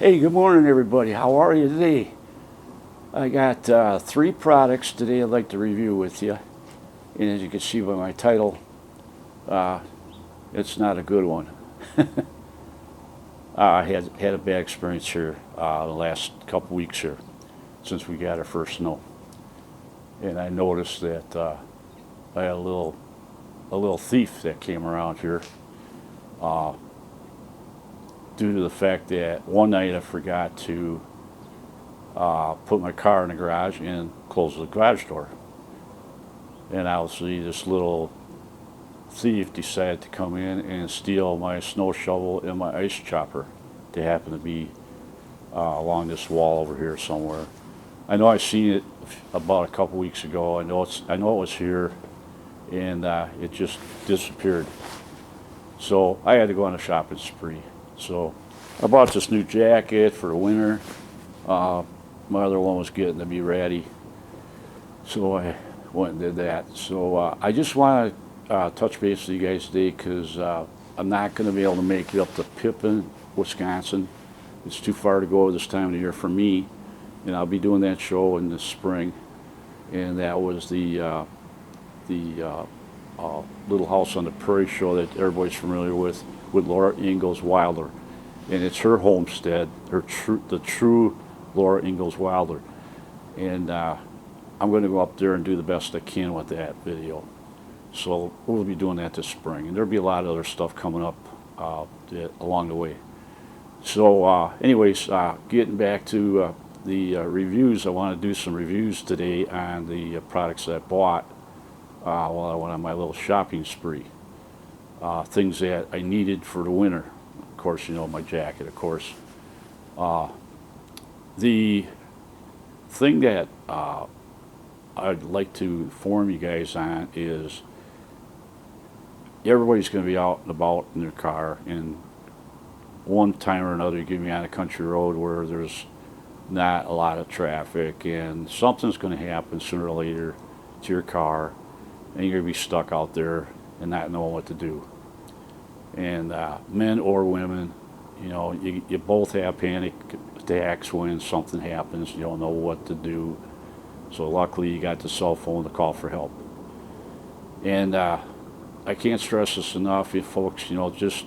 Hey, good morning, everybody. How are you today? I got three products today I'd like to review with you. And as you can see by my title, uh, it's not a good one. I had a bad experience here the last couple weeks here since we got our first snow. And I noticed that I had a little thief that came around here uh, due to the fact that one night I forgot to put my car in the garage and close the garage door. And obviously, this little thief decided to come in and steal my snow shovel and my ice chopper. They happen to be along this wall over here somewhere. I know I seen it about a couple weeks ago. I know it was here, and it just disappeared. So I had to go on a shopping spree. So I bought this new jacket for the winter. My other one was getting to be ratty, so I went and did that. So I just want to touch base with you guys today because I'm not going to be able to make it up to Pippin, Wisconsin. It's too far to go this time of the year for me, and I'll be doing that show in the spring. And that was the Little House on the Prairie show that everybody's familiar with Laura Ingalls Wilder, and it's her homestead, the true Laura Ingalls Wilder, and I'm going to go up there and do the best I can with that video. So we'll be doing that this spring, and there'll be a lot of other stuff coming up along the way. So anyways, getting back to the reviews, I want to do some reviews today on the products that I bought while I went on my little shopping spree. Things that I needed for the winter. Of course, you know, my jacket, of course. The thing that I'd like to inform you guys on is everybody's going to be out and about in their car, and one time or another you're going to be on a country road where there's not a lot of traffic, and something's going to happen sooner or later to your car, and you're going to be stuck out there and not knowing what to do. And men or women, you know, you both have panic attacks when something happens. You don't know what to do. So luckily you got the cell phone to call for help. And I can't stress this enough, if folks, you know, just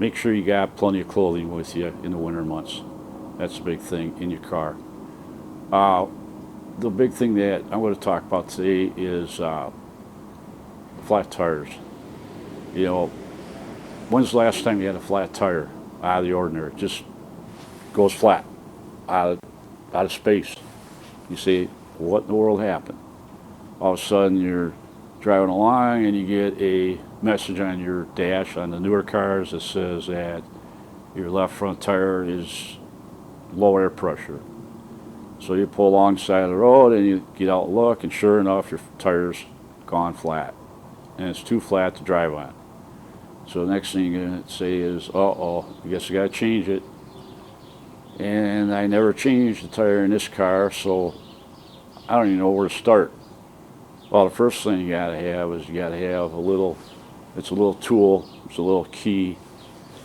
make sure you got plenty of clothing with you in the winter months. That's a big thing in your car. The big thing that I'm going to talk about today is flat tires. You know, when's the last time you had a flat tire out of the ordinary? It just goes flat, out of space. You say, what in the world happened? All of a sudden you're driving along and you get a message on your dash on the newer cars that says that your left front tire is low air pressure. So you pull alongside of the road and you get out and look, and sure enough your tire's gone flat, and it's too flat to drive on. So the next thing you're going to say is, uh-oh, I guess I got to change it. And I never changed the tire in this car, so I don't even know where to start. Well, the first thing you got to have is you got to have it's a little tool, it's a little key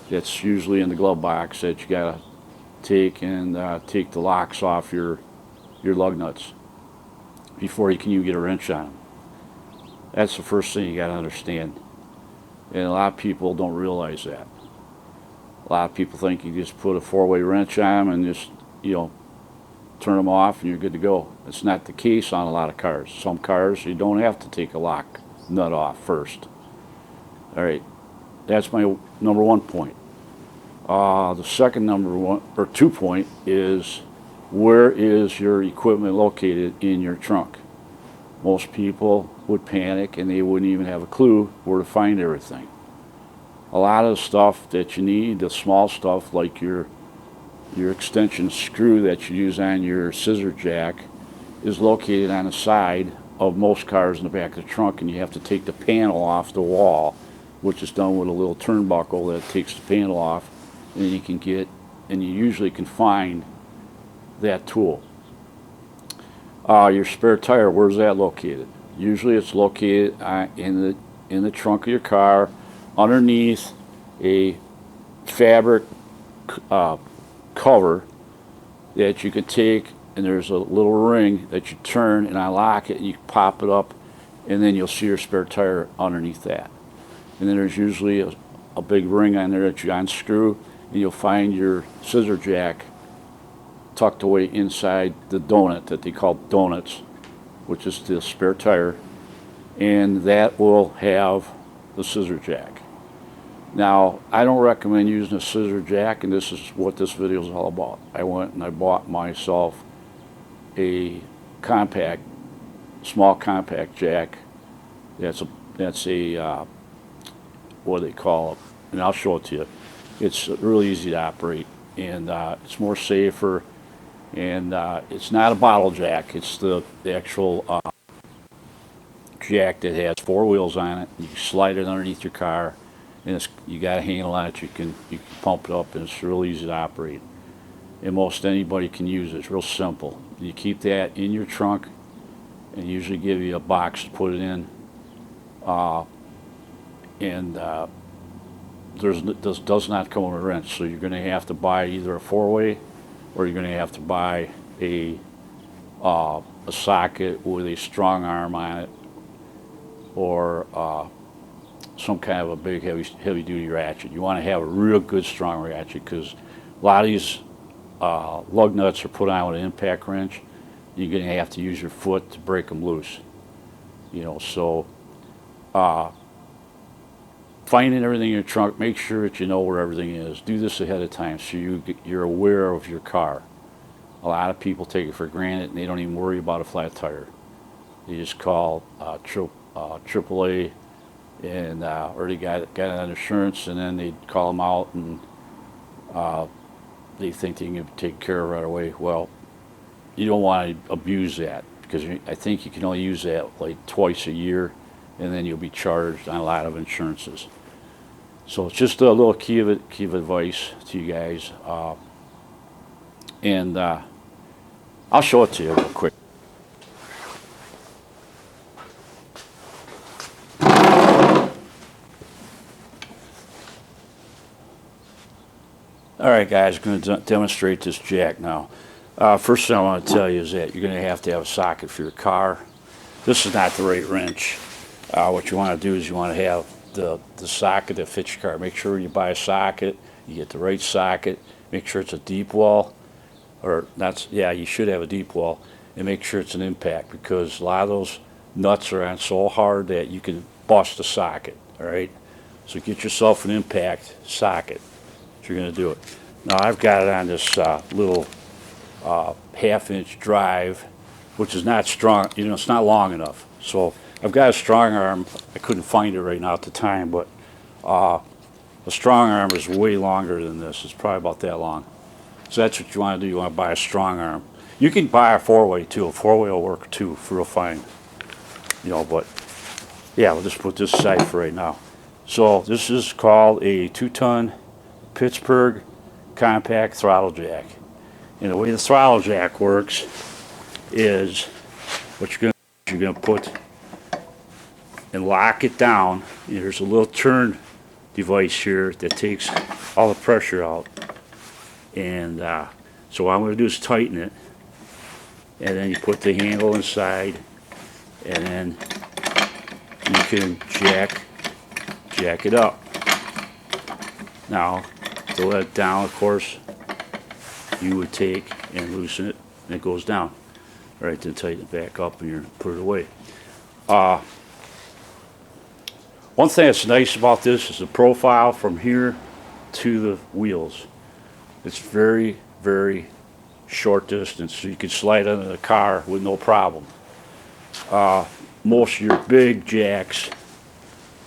that's usually in the glove box that you got to take and take the locks off your lug nuts before you can even get a wrench on them. That's the first thing you got to understand. And a lot of people don't realize that. A lot of people think you just put a four-way wrench on them and just, you know, turn them off and you're good to go. It's not the case on a lot of cars. Some cars you don't have to take a lock nut off first. All right, that's my number one point. The second number one or 2 point is, where is your equipment located in your trunk? Most people would panic and they wouldn't even have a clue where to find everything. A lot of the stuff that you need, the small stuff like your extension screw that you use on your scissor jack, is located on the side of most cars in the back of the trunk, and you have to take the panel off the wall, which is done with a little turnbuckle that takes the panel off, and you usually can find that tool. Your spare tire, where's that located? Usually it's located in the trunk of your car underneath a fabric cover that you can take, and there's a little ring that you turn and unlock it, and you pop it up, and then you'll see your spare tire underneath that. And then there's usually a big ring on there that you unscrew, and you'll find your scissor jack tucked away inside the donut that they call donuts, which is the spare tire, and that will have the scissor jack. Now, I don't recommend using a scissor jack, and this is what this video is all about. I went and I bought myself a small compact jack. That's a what do they call it? And I'll show it to you. It's really easy to operate, and it's more safer. And it's not a bottle jack. It's the actual jack that has 4 wheels on it. You slide it underneath your car, and you got a handle on it. You can pump it up, and it's real easy to operate. And most anybody can use it. It's real simple. You keep that in your trunk, and usually give you a box to put it in. This does not come with a wrench, so you're going to have to buy either a 4-way, or you're going to have to buy a socket with a strong arm on it, or some kind of a big heavy duty ratchet. You want to have a real good strong ratchet, because a lot of these lug nuts are put on with an impact wrench. You're going to have to use your foot to break them loose. So finding everything in your trunk, make sure that you know where everything is. Do this ahead of time so you're aware of your car. A lot of people take it for granted, and they don't even worry about a flat tire. They just call AAA, and or they got it on insurance, and then they call them out, and they think they can take care of it right away. Well, you don't want to abuse that, because I think you can only use that like twice a year, and then you'll be charged on a lot of insurances. So it's just a little key of advice to you guys, and I'll show it to you real quick. All right, guys, I'm going to demonstrate this jack now. First thing I want to tell you is that you're going to have a socket for your car. This is not the right wrench. What you want to do is you want to have the socket that fits your car. Make sure you buy a socket, you get the right socket, make sure it's a deep wall, or that's, yeah, you should have a deep wall, and make sure it's an impact, because a lot of those nuts are on so hard that you can bust the socket. All right, so get yourself an impact socket if you're going to do it. Now I've got it on this little 1/2-inch drive, which is not strong, it's not long enough. So I've got a strong arm. I couldn't find it right now at the time, but a strong arm is way longer than this. It's probably about that long. So that's what you want to do. You want to buy a strong arm. You can buy a 4-way too. A 4-way will work too, real fine. But yeah, we'll just put this aside for right now. So this is called a 2-ton Pittsburgh compact throttle jack. And the way the throttle jack works is what you're going to put and lock it down. There's a little turn device here that takes all the pressure out. And so what I'm going to do is tighten it. And then you put the handle inside, and then you can jack it up. Now, to let it down, of course, you would take and loosen it, and it goes down. All right, then tighten it back up, and you put it away. One thing that's nice about this is the profile from here to the wheels. It's very, very short distance, so you can slide under the car with no problem. Most of your big jacks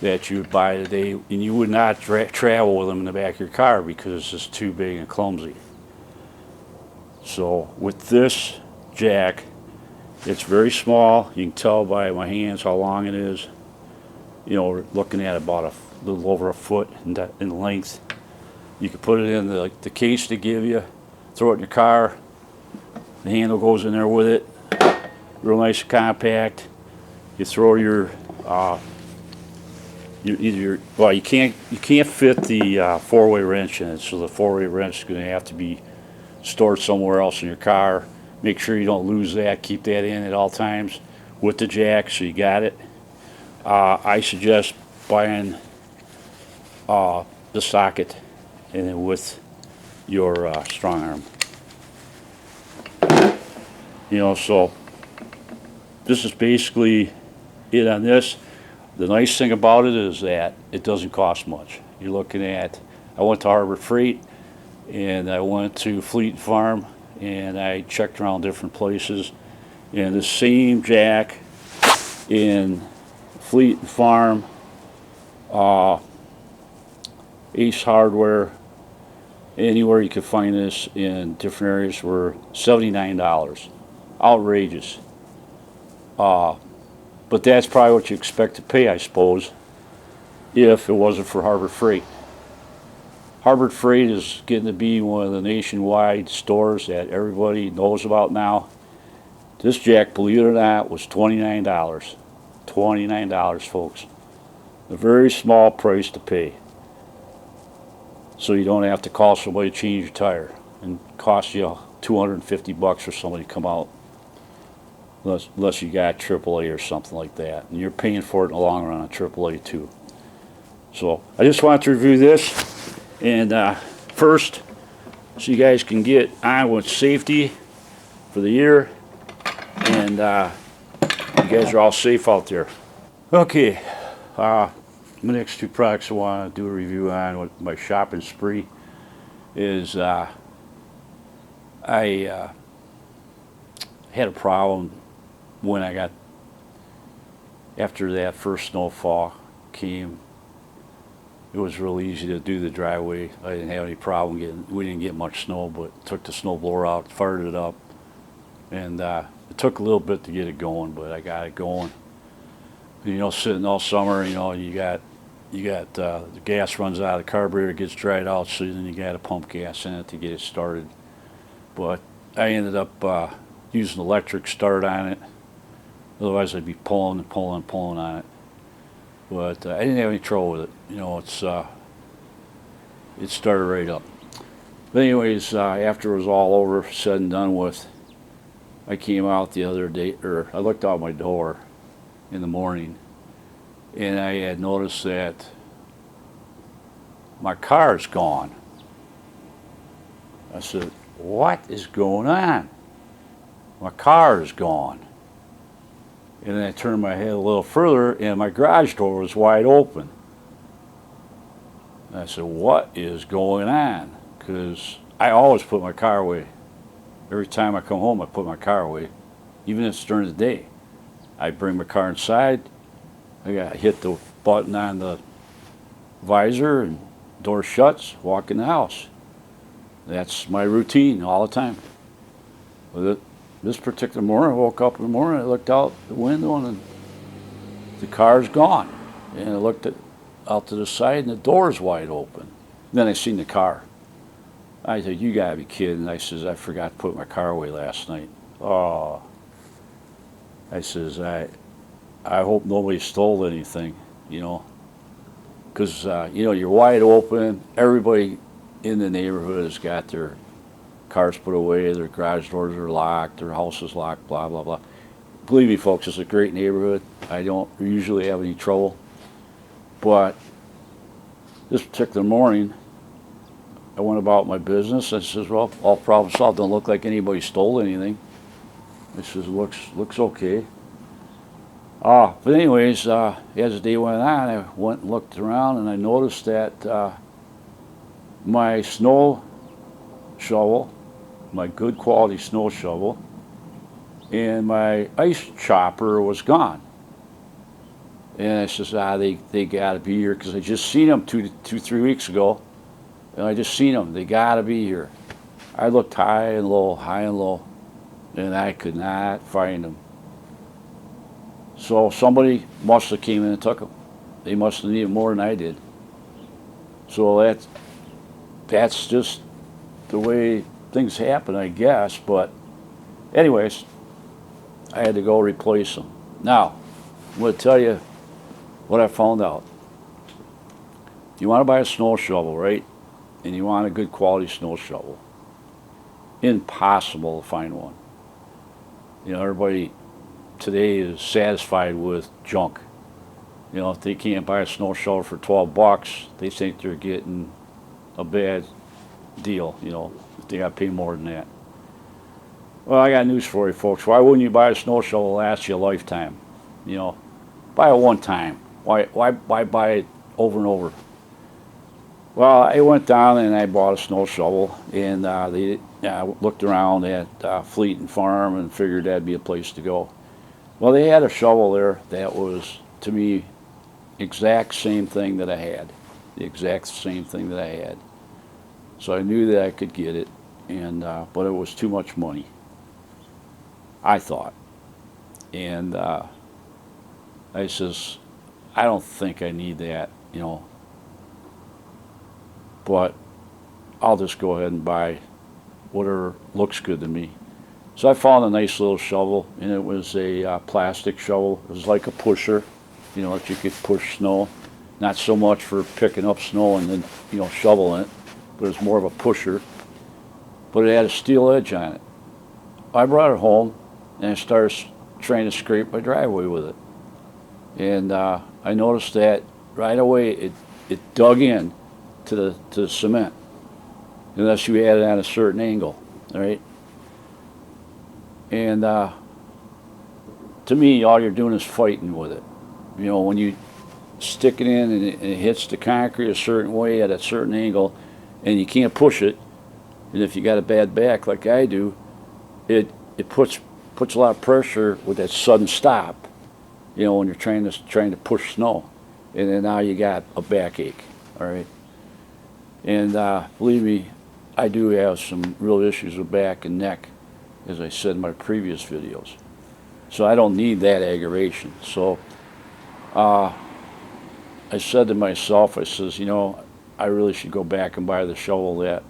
that you would buy today, and you would not travel with them in the back of your car because it's just too big and clumsy. So with this jack, it's very small. You can tell by my hands how long it is. We're looking at about a little over a foot in length. You can put it in the case they give you, throw it in your car. The handle goes in there with it. Real nice and compact. You throw you can't fit the 4-way wrench in it, so the 4-way wrench is going to have to be store it somewhere else in your car. Make sure you don't lose that. Keep that in at all times with the jack so you got it. I suggest buying the socket and then with your strong arm. So this is basically it on this. The nice thing about it is that it doesn't cost much. You're looking at, I went to Harbor Freight and I went to Fleet Farm and I checked around different places, and the same jack in Fleet Farm, Ace Hardware, anywhere you could find this in different areas were $79. Outrageous. But that's probably what you expect to pay, I suppose, if it wasn't for Harbor Freight. Harbor Freight is getting to be one of the nationwide stores that everybody knows about now. This jack, believe it or not, was $29. $29, folks. A very small price to pay. So you don't have to call somebody to change your tire and cost you $250 for somebody to come out. Unless you got AAA or something like that. And you're paying for it in the long run on AAA too. So I just wanted to review this. And first, so you guys can get on with safety for the year. And you guys are all safe out there. Okay. The next two products I want to do a review on with my shopping spree is I had a problem when I got, after that first snowfall came. It was real easy to do the driveway. I didn't have any problem getting, we didn't get much snow, but took the snow blower out, fired it up, and it took a little bit to get it going, but I got it going. Sitting all summer, you got the gas runs out, the carburetor gets dried out, so then you got to pump gas in it to get it started. But I ended up using electric start on it. Otherwise, I'd be pulling and pulling and pulling on it. But I didn't have any trouble with it. It started right up. But anyways, after it was all over, said and done with, I came out the other day, or I looked out my door in the morning, and I had noticed that my car is gone. I said, what is going on? My car is gone. And then I turned my head a little further, and my garage door was wide open. And I said, what is going on? Because I always put my car away. Every time I come home, I put my car away, even if it's during the day. I bring my car inside, hit the button on the visor, and door shuts, walk in the house. That's my routine all the time. This particular morning, I woke up in the morning, I looked out the window, and the car's gone. And I looked out to the side, and the door's wide open. Then I seen the car. I said, you gotta be kidding. I says, I forgot to put my car away last night. Oh. I says, I hope nobody stole anything, because you're wide open. Everybody in the neighborhood has got their cars put away, their garage doors are locked, their house is locked, blah, blah, blah. Believe me, folks, it's a great neighborhood. I don't usually have any trouble. But this particular morning, I went about my business. I says, well, all problem solved. Don't look like anybody stole anything. I says, looks okay. But anyways, as the day went on, I went and looked around, and I noticed that my snow shovel, my good quality snow shovel, and my ice chopper was gone. And I says, they gotta be here, because I just seen them 3 weeks ago, and I just seen them. They gotta be here. I looked high and low, and I could not find them. So somebody must have came in and took them. They must have needed more than I did. So that's just the way things happen, I guess. But anyways, I had to go replace them. Now, I'm going to tell you what I found out. You want to buy a snow shovel, right? And you want a good quality snow shovel. impossible to find one. You know, everybody today is satisfied with junk. You know, if they can't buy a snow shovel for $12, they think they're getting a bad deal, you know, if they got to pay more than that. Well, I got news for you folks. Why wouldn't you buy a snow shovel that lasts you a lifetime? You know, buy it one time. Why buy it over and over? Well, I went down and I bought a snow shovel, and they looked around at Fleet and Farm and figured that'd be a place to go. Well, they had a shovel there that was, to me, exact same thing that I had. The exact same thing that I had. So I knew that I could get it, and but it was too much money, I thought. And I says, I don't think I need that, you know, but I'll just go ahead and buy whatever looks good to me. So I found a nice little shovel, and it was a plastic shovel. It was like a pusher, you know, that you could push snow. Not so much for picking up snow and then, you know, shoveling it, but it's more of a pusher. But it had a steel edge on it. I brought it home, and I started trying to scrape my driveway with it. And I noticed that right away it dug in to the cement, unless you had it at a certain angle, all right? And to me, all you're doing is fighting with it. You know, when you stick it in and it hits the concrete a certain way at a certain angle, and you can't push it, and if you got a bad back like I do, it puts a lot of pressure with that sudden stop. You know, when you're trying to push snow, and then now you got a backache. All right. And believe me, I do have some real issues with back and neck, as I said in my previous videos. So I don't need that aggravation. So I said to myself, I says, you know, I really should go back and buy the shovel that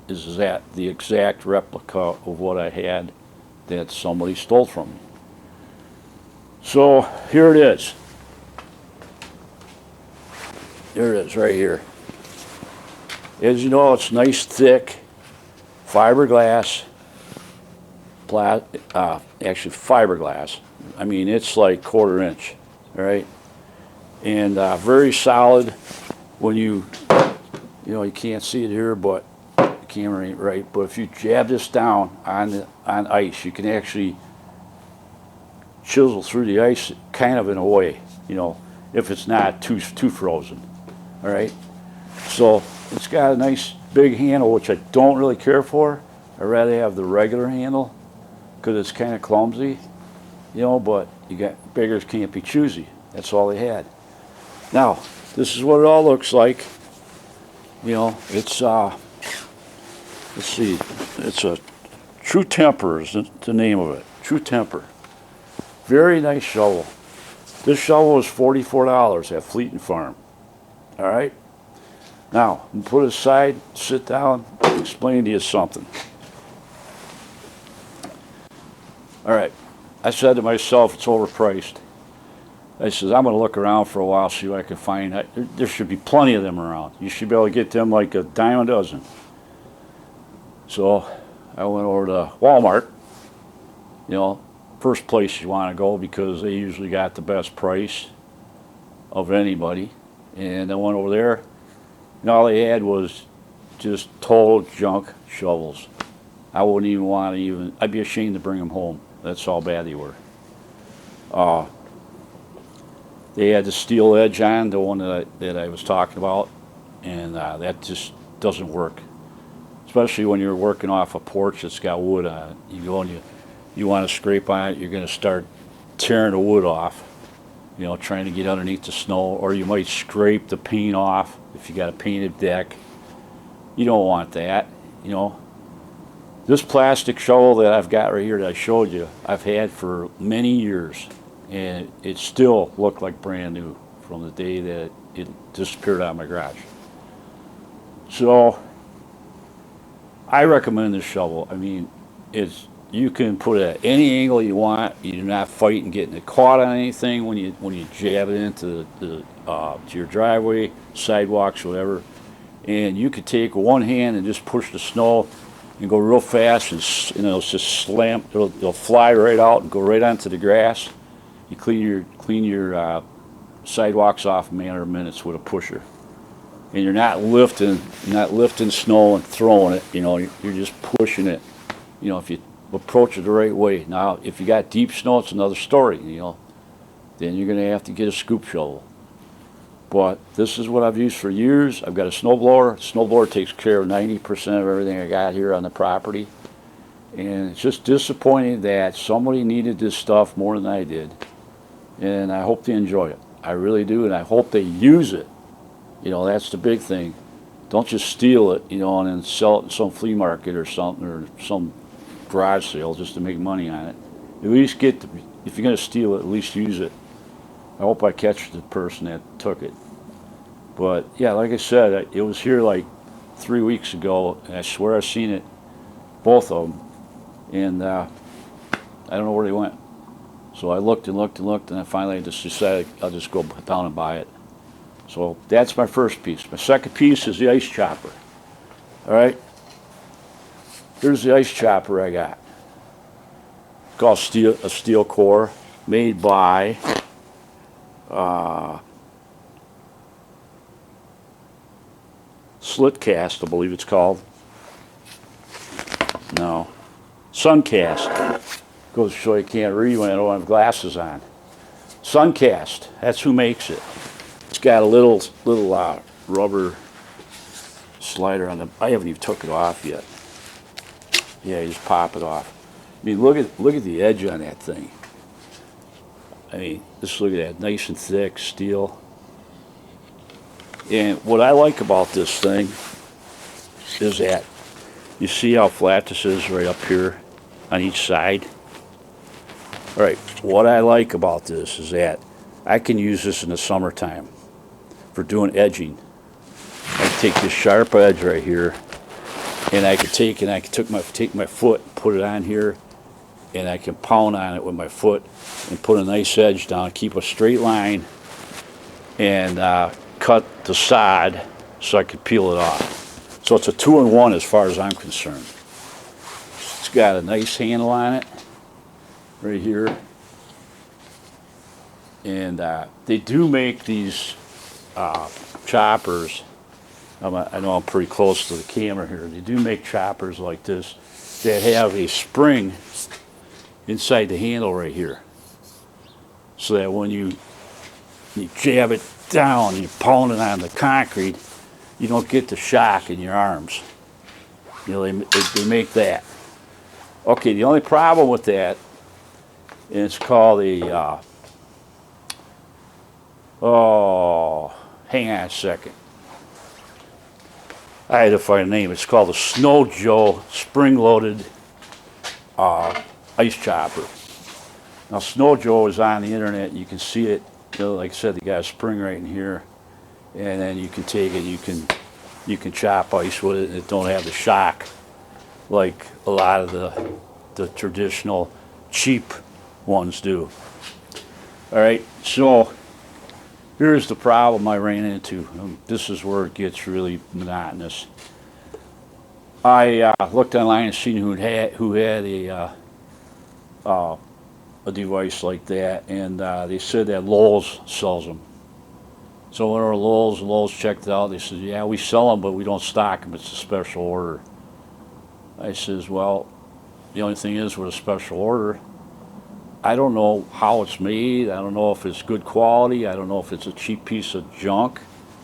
is the exact replica of what I had that somebody stole from me. So here it is. There it is right here. As you know, it's nice, thick, fiberglass, actually fiberglass. I mean, it's like 1/4 inch, all right? And very solid. When you know, you can't see it here, but the camera ain't right. But if you jab this down on ice, you can actually chisel through the ice kind of in a way, you know, if it's not too frozen, all right? So it's got a nice big handle, which I don't really care for. I'd rather have the regular handle because it's kind of clumsy, you know, but you got beggars can't be choosy. That's all they had. Now, this is what it all looks like. You know, it's, let's see, it's a True Temper is the name of it, True Temper. Very nice shovel. This shovel is $44 at Fleet and Farm. All right? Now, I'm put it aside, sit down, explain to you something. All right. I said to myself, it's overpriced. I says, I'm going to look around for a while, see what I can find. There should be plenty of them around. You should be able to get them like a dime a dozen. So I went over to Walmart, you know, first place you want to go because they usually got the best price of anybody. And I went over there, and all they had was just total junk shovels. I wouldn't even want to I'd be ashamed to bring them home. That's how bad they were. They had the steel edge on, the one that I was talking about, and that just doesn't work. Especially when you're working off a porch that's got wood on it. You go and you want to scrape on it, you're going to start tearing the wood off, you know, trying to get underneath the snow, or you might scrape the paint off if you got a painted deck. You don't want that, you know. This plastic shovel that I've got right here that I showed you, I've had for many years, and it still looked like brand new from the day that it disappeared out of my garage. So I recommend this shovel. I mean, you can put it at any angle you want. You're not fighting getting it caught on anything when you jab it into to your driveway, sidewalks, whatever. And you could take one hand and just push the snow, and go real fast, and it'll just slam. It'll fly right out and go right onto the grass. You clean your sidewalks off in a matter of minutes with a pusher, and you're not lifting snow and throwing it. You're just pushing it. If you approach it the right way. Now, if you got deep snow, it's another story. Then you're going to have to get a scoop shovel. But this is what I've used for years. I've got a snowblower. Snowblower takes care of 90% of everything I got here on the property. And it's just disappointing that somebody needed this stuff more than I did. And I hope they enjoy it. I really do, and I hope they use it. That's the big thing. Don't just steal it, and then sell it in some flea market or something, or some garage sale just to make money on it. At least if you're going to steal it, at least use it. I hope I catch the person that took it. But yeah, like I said, it was here like 3 weeks ago, and I swear I've seen it, both of them, and I don't know where they went. So I looked and looked and looked, and I finally just decided I'll just go down and buy it. So that's my first piece. My second piece is the ice chopper. All right, here's the ice chopper I got. It's called a steel core, made by Slitcast, I believe it's called. No, Suncast. Goes to show you can't read when I don't have glasses on. Suncast, that's who makes it. It's got a little rubber slider on the. I haven't even took it off yet. Yeah, you just pop it off. I mean, look at the edge on that thing. I mean, just look at that, nice and thick steel. And what I like about this thing is that you see how flat this is right up here on each side. All right, what I like about this is that I can use this in the summertime for doing edging. I can take this sharp edge right here, and I can take my foot, put it on here, and I can pound on it with my foot and put a nice edge down, keep a straight line, and cut the side so I can peel it off. So it's a 2-in-1 as far as I'm concerned. It's got a nice handle on it right here, and they do make these choppers. I know I'm pretty close to the camera here. They do make choppers like this that have a spring inside the handle right here, so that when you jab it down, you pound it on the concrete, you don't get the shock in your arms. They make that. Okay, the only problem with that, and it's called the, hang on a second. I had to find a name. It's called the Snow Joe spring-loaded ice chopper. Now, Snow Joe is on the internet. You can see it. Like I said, they got a spring right in here, and then you can take it. You can chop ice with it, and it don't have the shock like a lot of the traditional cheap ones do. All right, so here's the problem I ran into. This is where it gets really monotonous. I looked online and seen who had a device like that, and they said that Lowe's sells them. So when our Lowe's checked it out. They said, yeah, we sell them, but we don't stock them. It's a special order. I says, well, the only thing is with a special order, I don't know how it's made. I don't know if it's good quality. I don't know if it's a cheap piece of junk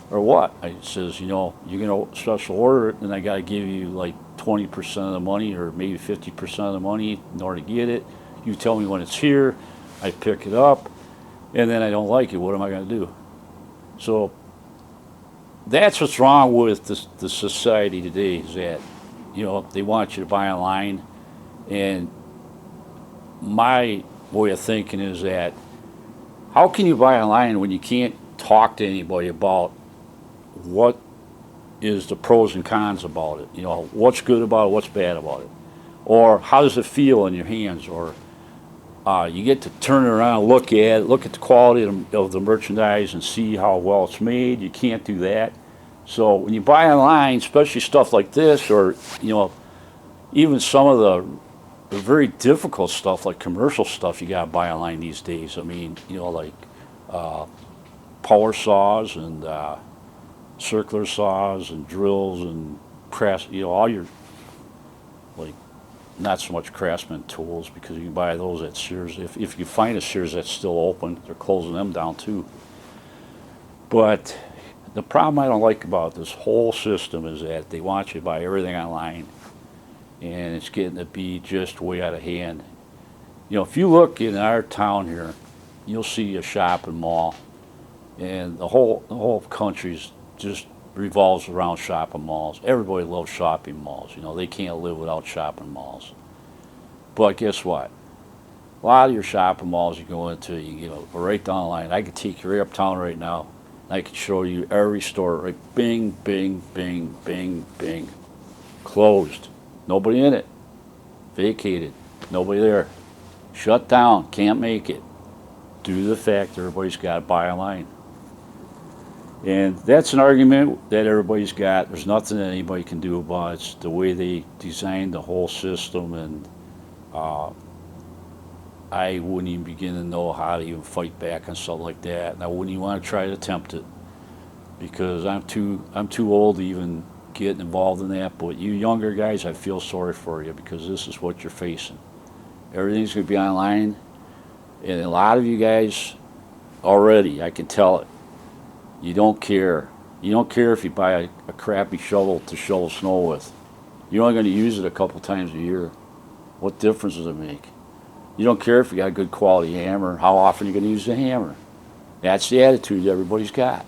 or what. I says, you're going to special order it, and I got to give you like 20% of the money or maybe 50% of the money in order to get it. You tell me when it's here, I pick it up, and then I don't like it. What am I going to do? So that's what's wrong with the society today, is that, they want you to buy online. And my way of thinking is that, how can you buy online when you can't talk to anybody about what is the pros and cons about it? What's good about it, what's bad about it? Or how does it feel in your hands? Or you get to turn it around, look at it, look at the quality of the merchandise and see how well it's made. You can't do that. So when you buy online, especially stuff like this, or even some of the very difficult stuff, like commercial stuff, you got to buy online these days. I mean, like power saws and circular saws and drills and all your, like, not so much Craftsman tools, because you can buy those at Sears. If you find a Sears that's still open, they're closing them down too. But the problem I don't like about this whole system is that they want you to buy everything online, and it's getting to be just way out of hand. If you look in our town here, you'll see a shopping mall, and the whole country's just revolves around shopping malls. Everybody loves shopping malls. They can't live without shopping malls. But guess what? A lot of your shopping malls you go into, you go right down the line. I could take you right uptown right now. I could show you every store, right? Bing, bing, bing, bing, bing. Closed. Nobody in it. Vacated. Nobody there. Shut down. Can't make it. Due to the fact that everybody's got to buy online. And that's an argument that everybody's got. There's nothing that anybody can do about it. It's the way they designed the whole system, and I wouldn't even begin to know how to even fight back on something like that. And I wouldn't even want to try to attempt it, because I'm too old to even get involved in that. But you younger guys, I feel sorry for you, because this is what you're facing. Everything's going to be online, and a lot of you guys already, I can tell it. You don't care. You don't care if you buy a crappy shovel to shovel snow with. You're only going to use it a couple times a year. What difference does it make? You don't care if you got a good quality hammer. How often are you going to use the hammer? That's the attitude everybody's got.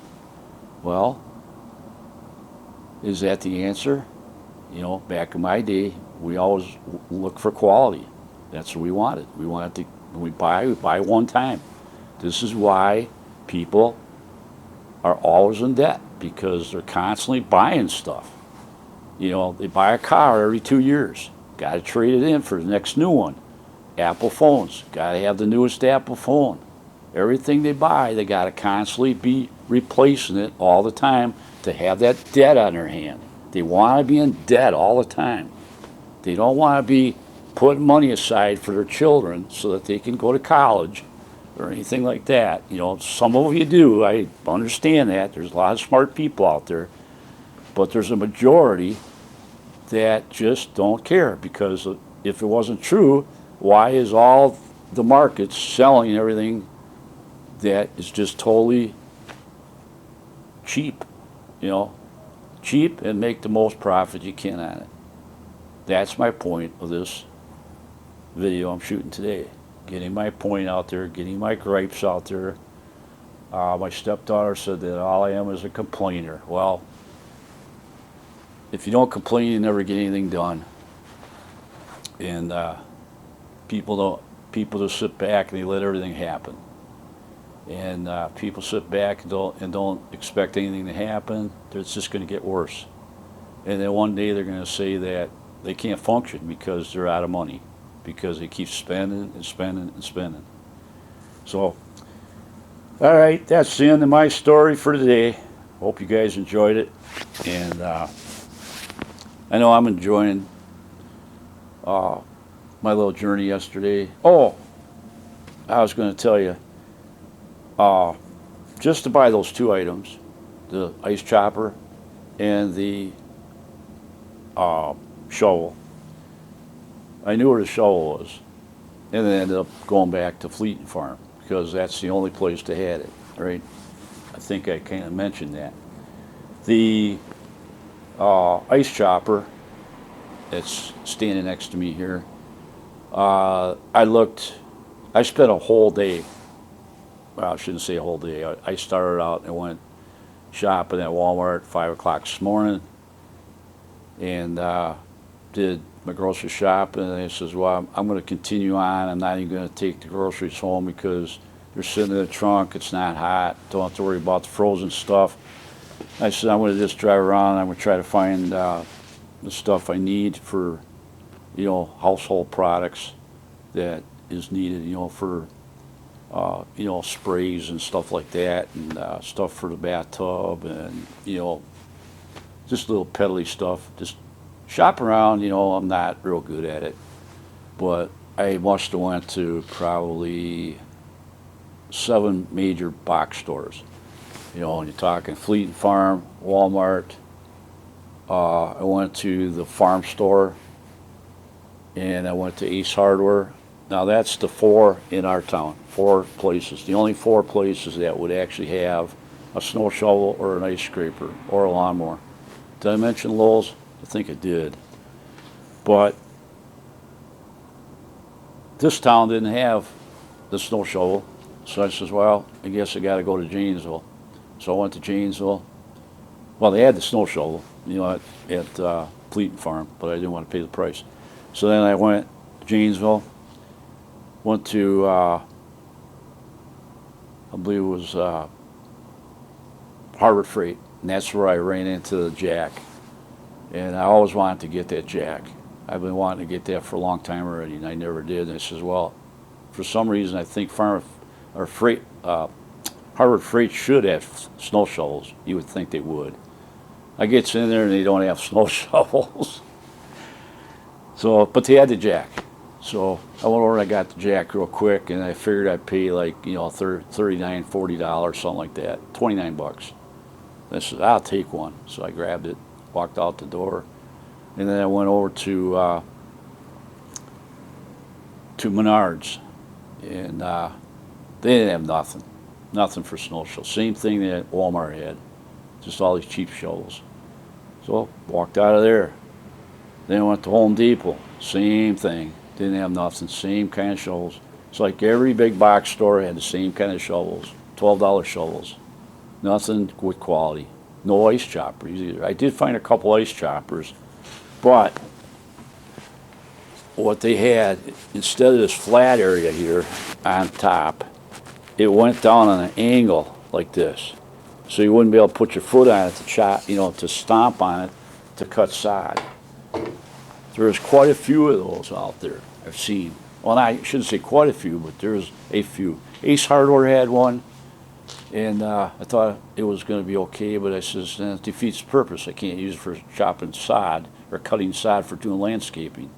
Well, is that the answer? Back in my day, we always look for quality. That's what we wanted. We wanted to, when we buy one time. This is why people are always in debt, because they're constantly buying stuff. They buy a car every 2 years. Got to trade it in for the next new one. Apple phones. Got to have the newest Apple phone. Everything they buy, they got to constantly be replacing it all the time to have that debt on their hand. They want to be in debt all the time. They don't want to be putting money aside for their children so that they can go to college or anything like that. Some of you do. I understand that. There's a lot of smart people out there. But there's a majority that just don't care, because if it wasn't true, why is all the markets selling everything that is just totally cheap? Cheap, and make the most profit you can on it. That's my point of this video I'm shooting today. Getting my point out there, getting my gripes out there. My stepdaughter said that all I am is a complainer. Well, if you don't complain, you never get anything done. And people just sit back and they let everything happen. And people sit back and don't expect anything to happen. It's just going to get worse. And then one day they're going to say that they can't function because they're out of money, because they keep spending and spending and spending. So, all right, that's the end of my story for today. Hope you guys enjoyed it. And I know I'm enjoying my little journey yesterday. Oh, I was going to tell you, just to buy those two items, the ice chopper and the shovel. I knew where the shovel was, and then ended up going back to Fleet Farm, because that's the only place they had it, right? I think I kind of mentioned that. The ice chopper that's standing next to me here, I spent a whole day, well, I shouldn't say a whole day. I started out and went shopping at Walmart at 5 o'clock this morning, and did my grocery shopping, and I says, well, I'm going to continue on. I'm not even going to take the groceries home because they're sitting in the trunk. It's not hot. Don't have to worry about the frozen stuff. I said, I'm going to just drive around. I'm going to try to find the stuff I need for, household products that is needed, for, sprays and stuff like that, and stuff for the bathtub, and, just little peddly stuff, just shop around, I'm not real good at it, but I must have went to probably 7 major box stores. And you're talking Fleet and Farm, Walmart. I went to the farm store, and I went to Ace Hardware. Now that's the 4 in our town, 4 places. The only 4 places that would actually have a snow shovel or an ice scraper or a lawnmower. Did I mention Lowe's? I think I did. But this town didn't have the snow shovel, so I says, well, I guess I got to go to Janesville. So I went to Janesville. Well, they had the snow shovel, at Fleet and Farm, but I didn't want to pay the price. So then I went to Janesville, went to, I believe it was Harbor Freight, and that's where I ran into the jack. And I always wanted to get that jack. I've been wanting to get that for a long time already, and I never did. And I says, well, for some reason, I think Harbor Freight should have snow shovels. You would think they would. I gets in there and they don't have snow shovels. So, but they had the jack. So I went over and I got the jack real quick, and I figured I'd pay like, $39, $40, something like that, 29 bucks. I said, I'll take one. So I grabbed it, walked out the door, and then I went over to Menards, and they didn't have nothing for snow shovels. Same thing that Walmart had, just all these cheap shovels. So walked out of there. Then I went to Home Depot, same thing. Didn't have nothing, same kind of shovels. It's like every big box store had the same kind of shovels, $12 shovels. Nothing with quality. No ice choppers either. I did find a couple ice choppers, but what they had, instead of this flat area here on top, it went down on an angle like this. So you wouldn't be able to put your foot on it to chop, to stomp on it to cut sod. There's quite a few of those out there I've seen. Well, I shouldn't say quite a few, but there's a few. Ace Hardware had one, and I thought it was going to be okay, but I says, it defeats the purpose. I can't use it for chopping sod or cutting sod for doing landscaping.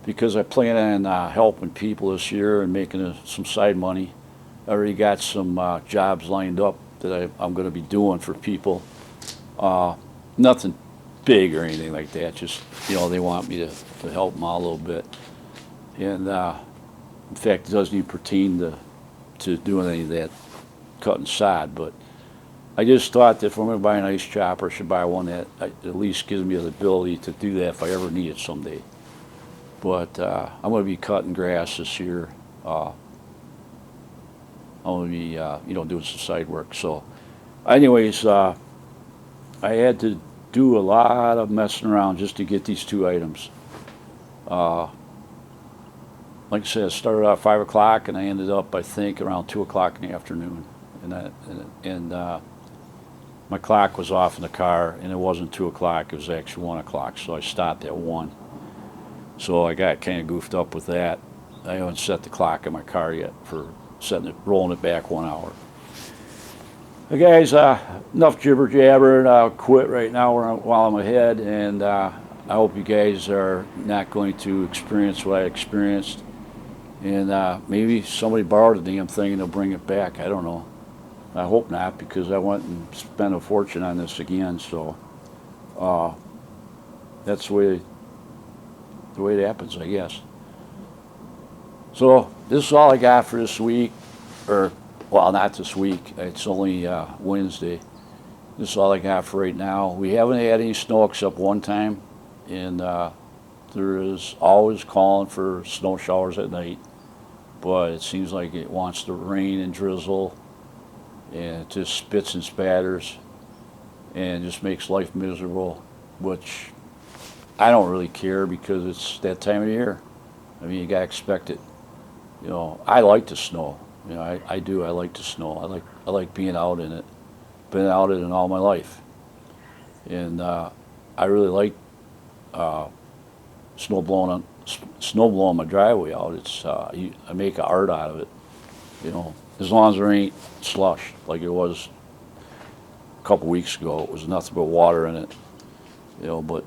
Because I plan on helping people this year and making some side money. I already got some jobs lined up that I'm going to be doing for people. Nothing big or anything like that. Just, they want me to help them out a little bit. And in fact, it doesn't even pertain to doing any of that cutting sod. But I just thought that if I'm going to buy an ice chopper, I should buy one that at least gives me the ability to do that if I ever need it someday. But I'm going to be cutting grass this year. I'm going to be, doing some side work. So, anyways, I had to do a lot of messing around just to get these 2 items. Like I said, I started out 5 o'clock, and I ended up, I think, around 2 o'clock in the afternoon. And my clock was off in the car, and it wasn't 2 o'clock. It was actually 1 o'clock, so I stopped at 1. So I got kind of goofed up with that. I haven't set the clock in my car yet for rolling it back 1 hour. Hey guys, enough jibber jabber, and I'll quit right now while I'm ahead, and I hope you guys are not going to experience what I experienced, and maybe somebody borrowed the damn thing and they'll bring it back. I don't know. I hope not, because I went and spent a fortune on this again, so that's the way it happens, I guess. So this is all I got for this week, or, well, not this week. It's only Wednesday. This is all I got for right now. We haven't had any snow except one time, and there is always calling for snow showers at night, but it seems like it wants to rain and drizzle, and it just spits and spatters, and just makes life miserable, which I don't really care because it's that time of year. I mean, you gotta expect it. I like the snow. I do. I like the snow. I like being out in it. Been out in it all my life, and I really like snow blowing my driveway out. It's I make art out of it. As long as there ain't slush like it was a couple weeks ago. It was nothing but water in it. But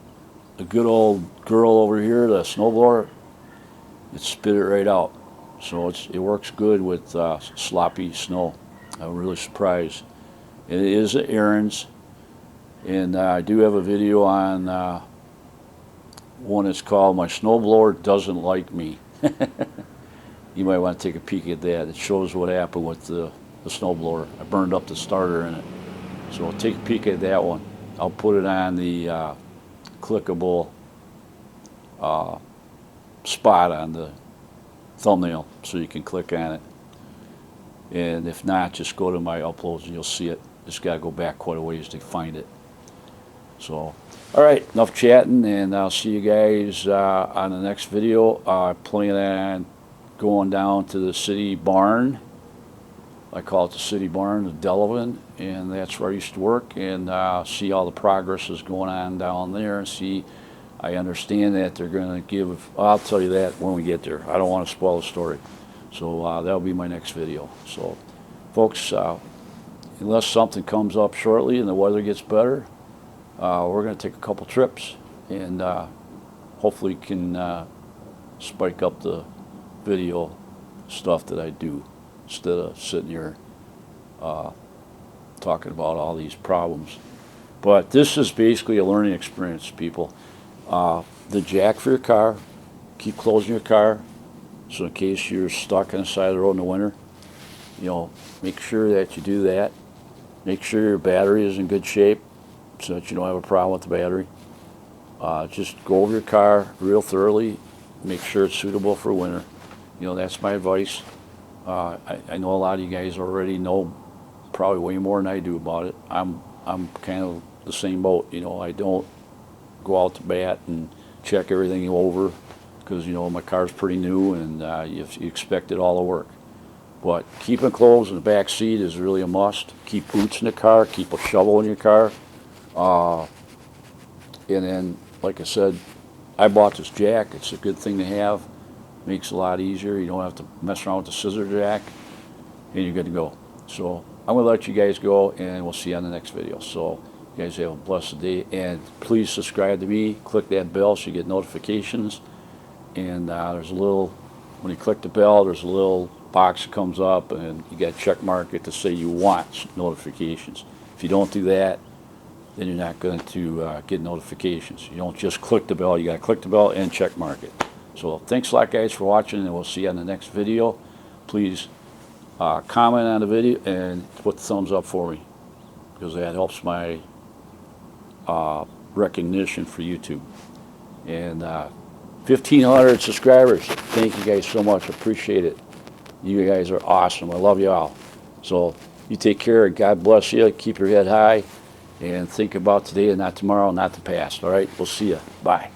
the good old girl over here, the snowblower, it spit it right out. So it works good with sloppy snow. I'm really surprised. It is at Aaron's, and I do have a video on one that's called "My Snowblower Doesn't Like Me." You might want to take a peek at that. It shows what happened with the snowblower. I burned up the starter in it. So take a peek at that one. I'll put it on the clickable spot on the thumbnail so you can click on it. And if not, just go to my uploads and you'll see it. Just got to go back quite a ways to find it. So, all right, enough chatting, and I'll see you guys on the next video. I plan on going down to the city barn. I call it the city barn of Delavan, and that's where I used to work, and see all the progress is going on down there, and see, I understand that they're going to give, I'll tell you that when we get there. I don't want to spoil the story. So that'll be my next video. So, folks, unless something comes up shortly and the weather gets better, we're going to take a couple trips, and hopefully can spike up the video stuff that I do instead of sitting here talking about all these problems. But this is basically a learning experience, people. The jack for your car, keep closing your car, so in case you're stuck on the side of the road in the winter, you know, make sure that you do that. Make sure your battery is in good shape so that you don't have a problem with the battery. Just go over your car real thoroughly, make sure it's suitable for winter. You know, that's my advice. I know a lot of you guys already know probably way more than I do about it. I'm kind of the same boat. You know, I don't go out to bat and check everything over because, you know, my car's pretty new, and you expect it all to work. But keeping clothes in the back seat is really a must. Keep boots in the car. Keep a shovel in your car. And then, like I said, I bought this jack. It's a good thing to have. Makes it a lot easier. You don't have to mess around with the scissor jack, and you're good to go. So I'm going to let you guys go, and we'll see you on the next video. So you guys have a blessed day, and please subscribe to me. Click that bell so you get notifications. And there's a little, when you click the bell, there's a little box that comes up, and you got to check mark it to say you want notifications. If you don't do that, then you're not going to get notifications. You don't just click the bell. You got to click the bell and check mark it. So thanks a lot, guys, for watching, and we'll see you on the next video. Please comment on the video and put the thumbs up for me, because that helps my recognition for YouTube. And 1,500 subscribers. Thank you guys so much. Appreciate it. You guys are awesome. I love you all. So you take care. God bless you. Keep your head high, and think about today and not tomorrow, not the past. All right? We'll see you. Bye.